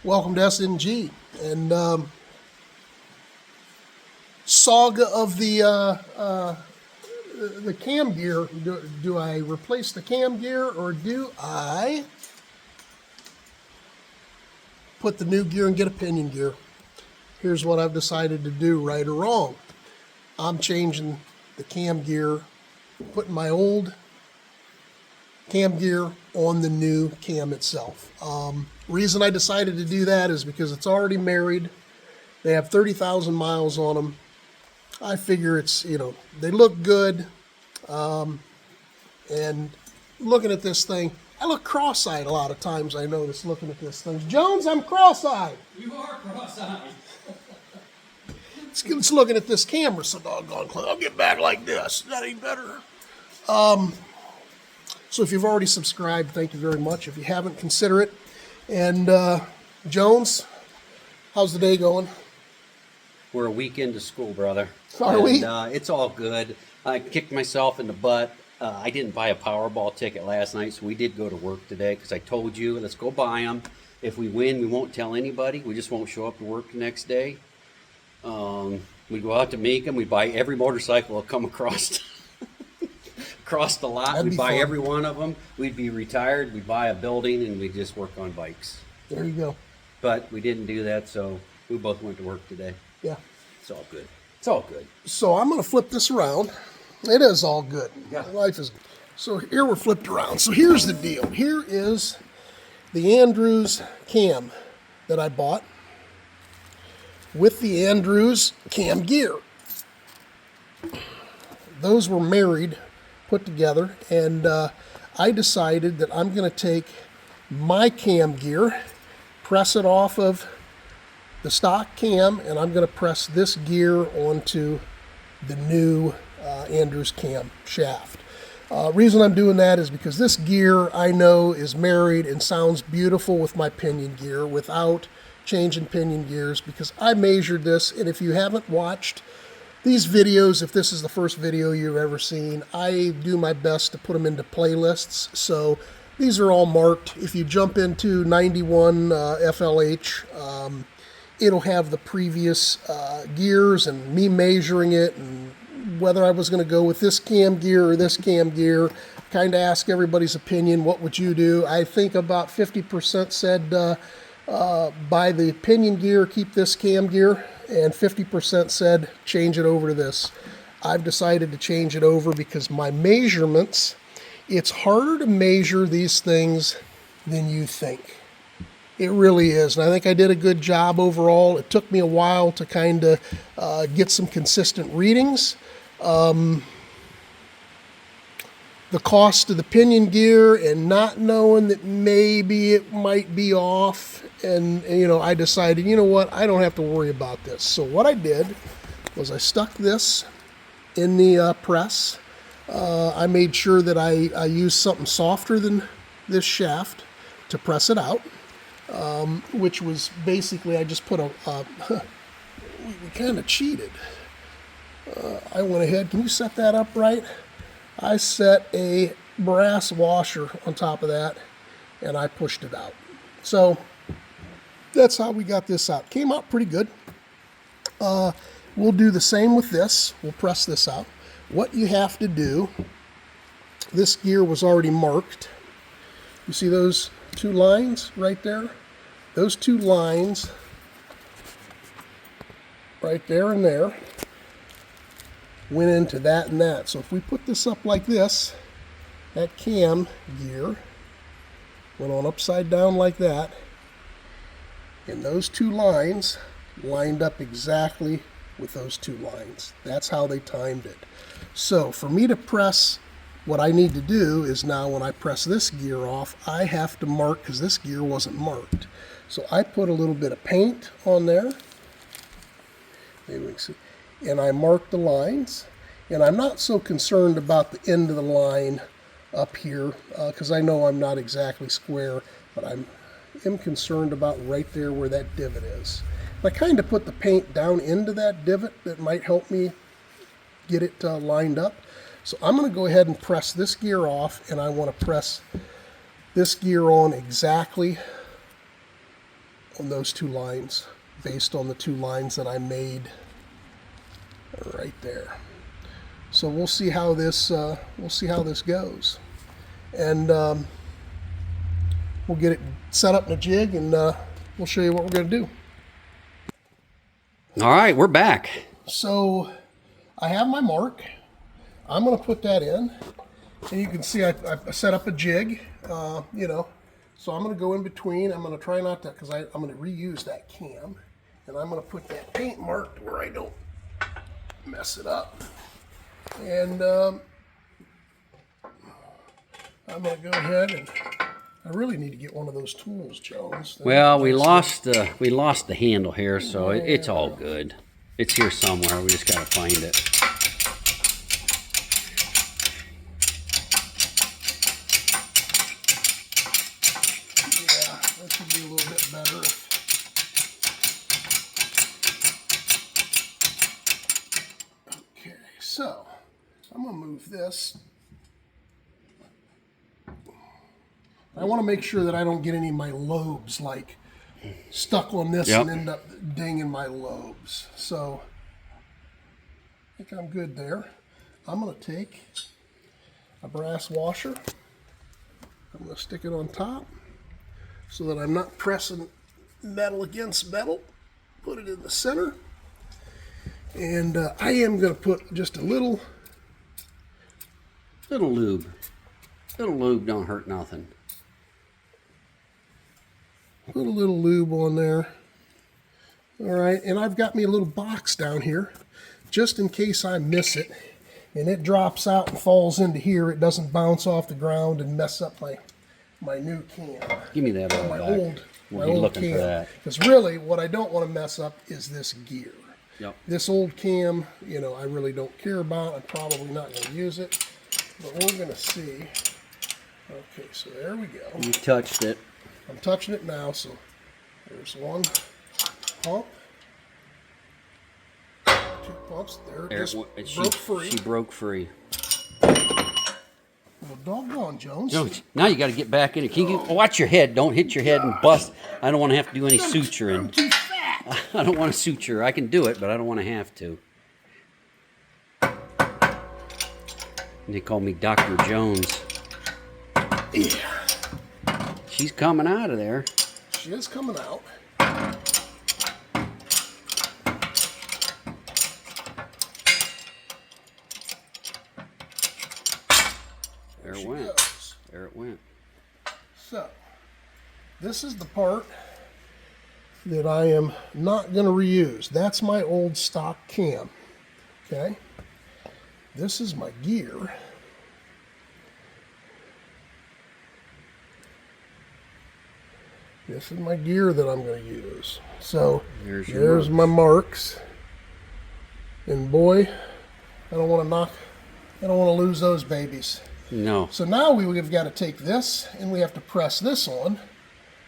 Welcome to SNG and saga of the cam gear. Do I replace the cam gear or do I put the new gear and get a pinion gear? Here's what I've decided to do, right or wrong. I'm changing the cam gear, putting my old cam gear on the new cam itself. Reason I decided to do that is because it's already married. They have 30,000 miles on them. I figure it's, they look good. And looking at this thing, I look cross-eyed a lot of times, I notice, looking at this thing. Jones, I'm cross-eyed. You are cross-eyed. It's looking at this camera so doggone close. I'll get back like this. That ain't better. So if you've already subscribed, thank you very much. If you haven't, consider it. And Jones, how's the day going? We're a week into school, brother. Are we? It's all good. I kicked myself in the butt. I didn't buy a Powerball ticket last night, so we did go to work today because I told you, let's go buy them. If we win, we won't tell anybody. We just won't show up to work the next day. We go out to make them. We buy every motorcycle that come across the lot. We'd buy fun. every one of them. We'd be retired. We'd buy a building, and we'd just work on bikes. There you go. But we didn't do that, so we both went to work today. Yeah. It's all good. It's all good. So I'm going to flip this around. It is all good. Yeah. Life is good. So here we're flipped around. So here's the deal. Here is the Andrews cam that I bought with the Andrews cam gear. Those were married, put together, and I decided that I'm going to take my cam gear, press it off of the stock cam, and I'm going to press this gear onto the new Andrews cam shaft. Reason I'm doing that is because this gear I know is married and sounds beautiful with my pinion gear without changing pinion gears, because I measured this, and if you haven't watched these videos, if this is the first video you've ever seen, I do my best to put them into playlists. So these are all marked. If you jump into 91 FLH, it'll have the previous gears and me measuring it and whether I was going to go with this cam gear or this cam gear. Kind of ask everybody's opinion. What would you do? I think about 50% said buy the pinion gear, keep this cam gear, and 50% said change it over to this. I've decided to change it over because my measurements, it's harder to measure these things than you think. It really is, and I think I did a good job overall. It took me a while to kind of get some consistent readings. The cost of the pinion gear and not knowing that maybe it might be off, and I decided, you know what, I don't have to worry about this. So what I did was I stuck this in the press. I made sure that I used something softer than this shaft to press it out. Which was basically, I just put we kind of cheated. I went ahead, can you set that up right? I set a brass washer on top of that, and I pushed it out. So that's how we got this out. Came out pretty good. We'll do the same with this. We'll press this out. What you have to do, this gear was already marked. You see those two lines right there? Those two lines right there and there went into that and that. So if we put this up like this, that cam gear went on upside down like that, and those two lines lined up exactly with those two lines. That's how they timed it. So for me to press, what I need to do is now when I press this gear off, I have to mark, because this gear wasn't marked. So I put a little bit of paint on there. Maybe we can see. And I marked the lines. And I'm not so concerned about the end of the line up here, because I know I'm not exactly square, but I am concerned about right there where that divot is. And I kind of put the paint down into that divot. That might help me get it lined up. So I'm going to go ahead and press this gear off, and I want to press this gear on exactly on those two lines based on the two lines that I made right there. So we'll see how this goes, and we'll get it set up in a jig, and we'll show you what we're going to do. All right, we're back. So I have my mark. I'm going to put that in, and you can see I set up a jig, you know. So I'm going to go in between. I'm going to try not to, because I'm going to reuse that cam, and I'm going to put that paint marked where I don't mess it up. And I'm going to go ahead, and I really need to get one of those tools, Jones. Well, we lost the handle here, so it's all good. It's here somewhere. We just got to find it. Yeah, that should be a little bit better. Okay, so I'm going to move this. I want to make sure that I don't get any of my lobes like stuck on this and end up dinging my lobes. So I think I'm good there. I'm going to take a brass washer. I'm going to stick it on top so that I'm not pressing metal against metal. Put it in the center. And I am going to put just a little lube. Little lube don't hurt nothing. Put a little lube on there. All right, and I've got me a little box down here just in case I miss it and it drops out and falls into here. It doesn't bounce off the ground and mess up my new cam. Give me that old my back. old looking cam. for that. Because really, what I don't want to mess up is this gear. Yep. This old cam, you know, I really don't care about. I'm probably not going to use it, but we're going to see. Okay, so there we go. You touched it. I'm touching it now, so there's one pump, two pumps. There it just broke free. She broke free. Well, doggone, Jones. Now you got to get back in it. Can you watch your head? Don't hit your head and bust. I don't want to have to do any suturing. I'm too fat. I don't want to suture. I can do it, but I don't want to have to. They call me Dr. Jones. Yeah. She's coming out of there. She is coming out. There it went. Goes. There it went. So, this is the part that I am not going to reuse. That's my old stock cam. Okay? This is my gear. This is my gear that I'm going to use. So there's my marks. And boy, I don't want to lose those babies. No. So now we've got to take this and we have to press this on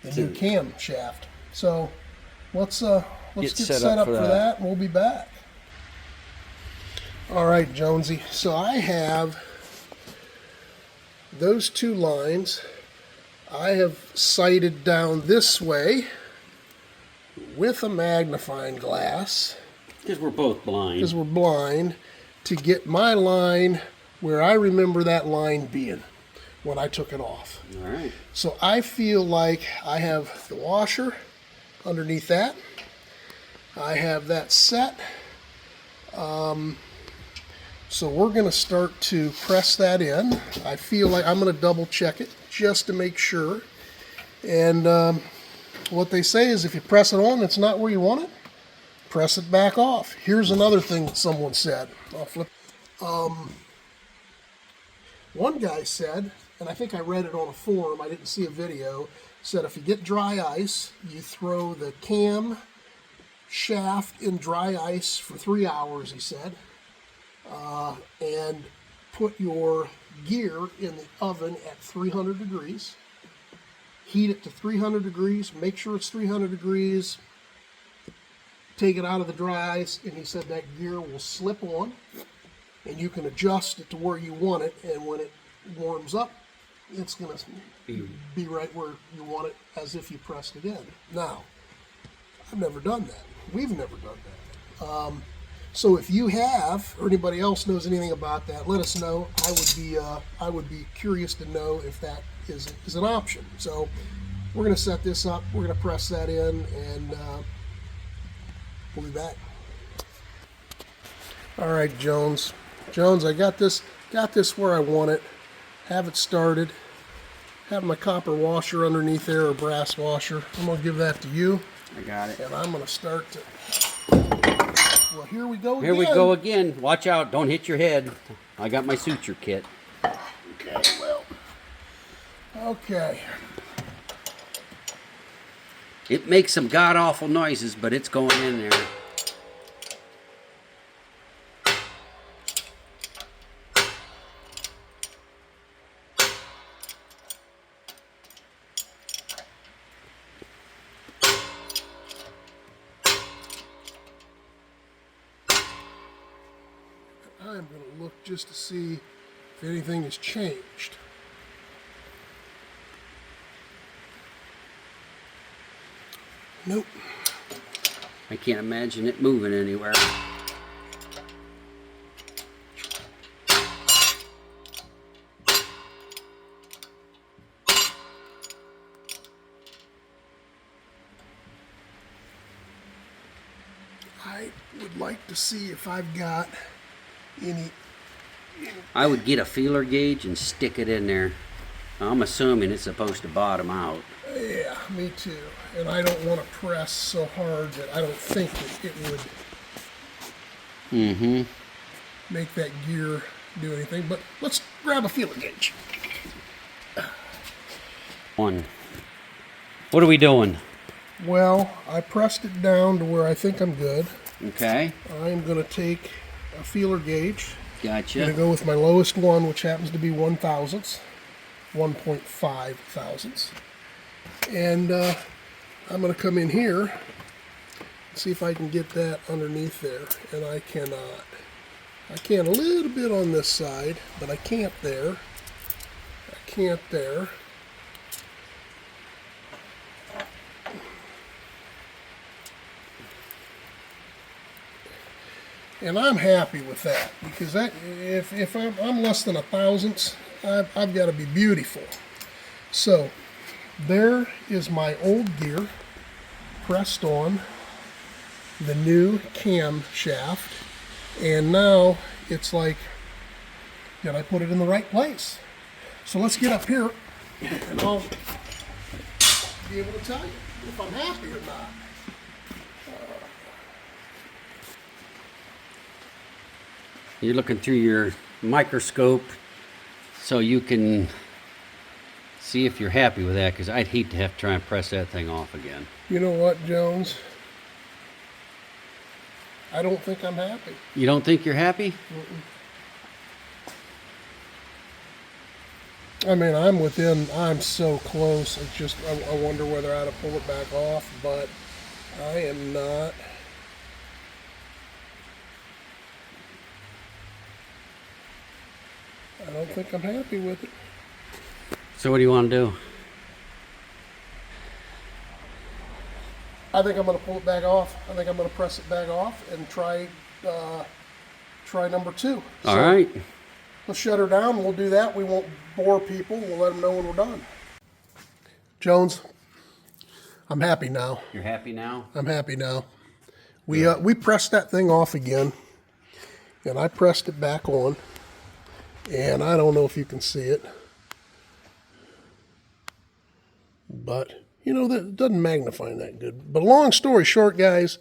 the new cam shaft. So let's get set up for that, and we'll be back. All right, Jonesy. So I have those two lines. I have sighted down this way with a magnifying glass. Because we're both blind. Because we're blind, to get my line where I remember that line being when I took it off. All right. So I feel like I have the washer underneath that. I have that set. So we're going to start to press that in. I feel like I'm going to double check it just to make sure. And what they say is if you press it on, it's not where you want it, press it back off. Here's another thing that someone said. I'll flip. One guy said, and I think I read it on a forum, I didn't see a video, said if you get dry ice, you throw the cam shaft in dry ice for 3 hours, he said, and put your gear in the oven at 300 degrees. Heat it to 300 degrees, make sure it's 300 degrees, take it out of the dry ice, and he said that gear will slip on, and you can adjust it to where you want it, and when it warms up, it's going to be right where you want it as if you pressed it in. Now, I've never done that. We've never done that. So if you have, or anybody else knows anything about that, let us know. I would be curious to know if that is an option. So we're going to set this up. We're going to press that in, and we'll be back. All right, Jones. Jones, I got this where I want it. Have it started. Have my copper washer underneath there, or brass washer. I'm going to give that to you. I got it. And I'm going to start to... Well, here we go again. Here we go again. Watch out. Don't hit your head. I got my suture kit. Okay, well. Okay. It makes some god-awful noises, but it's going in there. I'm going to look just to see if anything has changed. Nope. I can't imagine it moving anywhere. I would like to see if I've got any... I would get a feeler gauge and stick it in there. I'm assuming it's supposed to bottom out. Yeah, me too. And I don't want to press so hard that I don't think that it would make that gear do anything. But let's grab a feeler gauge. What are we doing? Well, I pressed it down to where I think I'm good. Okay. I'm going to take a feeler gauge. Gotcha. I'm going to go with my lowest one, which happens to be 1 thousandths, 1.5 thousandths. And I'm going to come in here and see if I can get that underneath there. And I cannot. I can a little bit on this side, but I can't there. I can't there. And I'm happy with that, because that, if I'm less than 1 thousandths, I've got to be beautiful. So there is my old gear pressed on the new cam shaft, and now it's like, did I put it in the right place? So let's get up here and I'll be able to tell you if I'm happy or not. You're looking through your microscope so you can see if you're happy with that, because I'd hate to have to try and press that thing off again. You know what, Jones? I don't think I'm happy. You don't think you're happy? I mean, I'm so close. It's just, I wonder whether I ought to pull it back off, but I am not. I don't think I'm happy with it. So what do you want to do? I think I'm going to pull it back off. I think I'm going to press it back off and try number 2. All right. Let's shut her down. We'll do that. We won't bore people. We'll let them know when we're done. Jones, I'm happy now. You're happy now? I'm happy now. We pressed that thing off again, and I pressed it back on, and I don't know if you can see it, but you know, that doesn't magnify that good. But long story short, guys,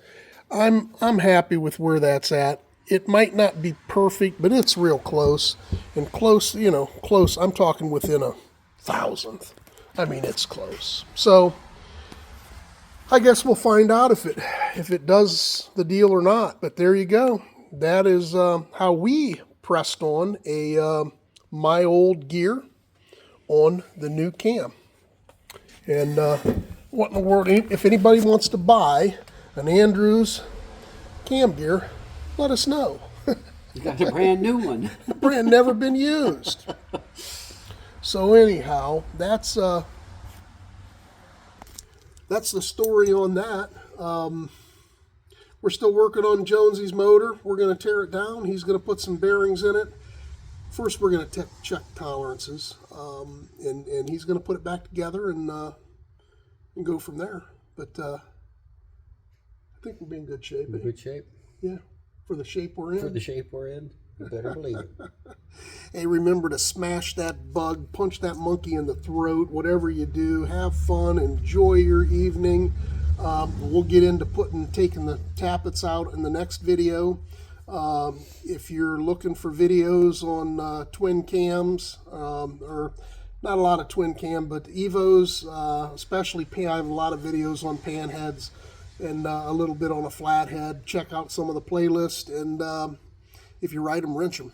I'm happy with where that's at. It might not be perfect, but it's real close. And close, you know, close, I'm talking within 1 thousandth. I mean, it's close. So I guess we'll find out if it does the deal or not. But there you go. That is how we pressed on my old gear on the new cam. And what in the world, if anybody wants to buy an Andrews cam gear, let us know. You got a brand new one. Brand never been used. So anyhow, that's the story on that. We're still working on Jonesy's motor. We're going to tear it down. He's going to put some bearings in it. First, we're going to check tolerances, and he's going to put it back together and go from there. But I think we'll be in good shape. In good shape? Yeah, for the shape we're in. For the shape we're in, you better believe it. Hey, remember to smash that bug, punch that monkey in the throat, whatever you do. Have fun, enjoy your evening. We'll get into taking the tappets out in the next video. If you're looking for videos on twin cams, or not a lot of twin cam, but Evos, especially I have a lot of videos on pan heads and a little bit on a flathead. Check out some of the playlist, and if you ride them, wrench them,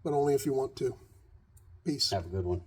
but only if you want to. Peace. Have a good one.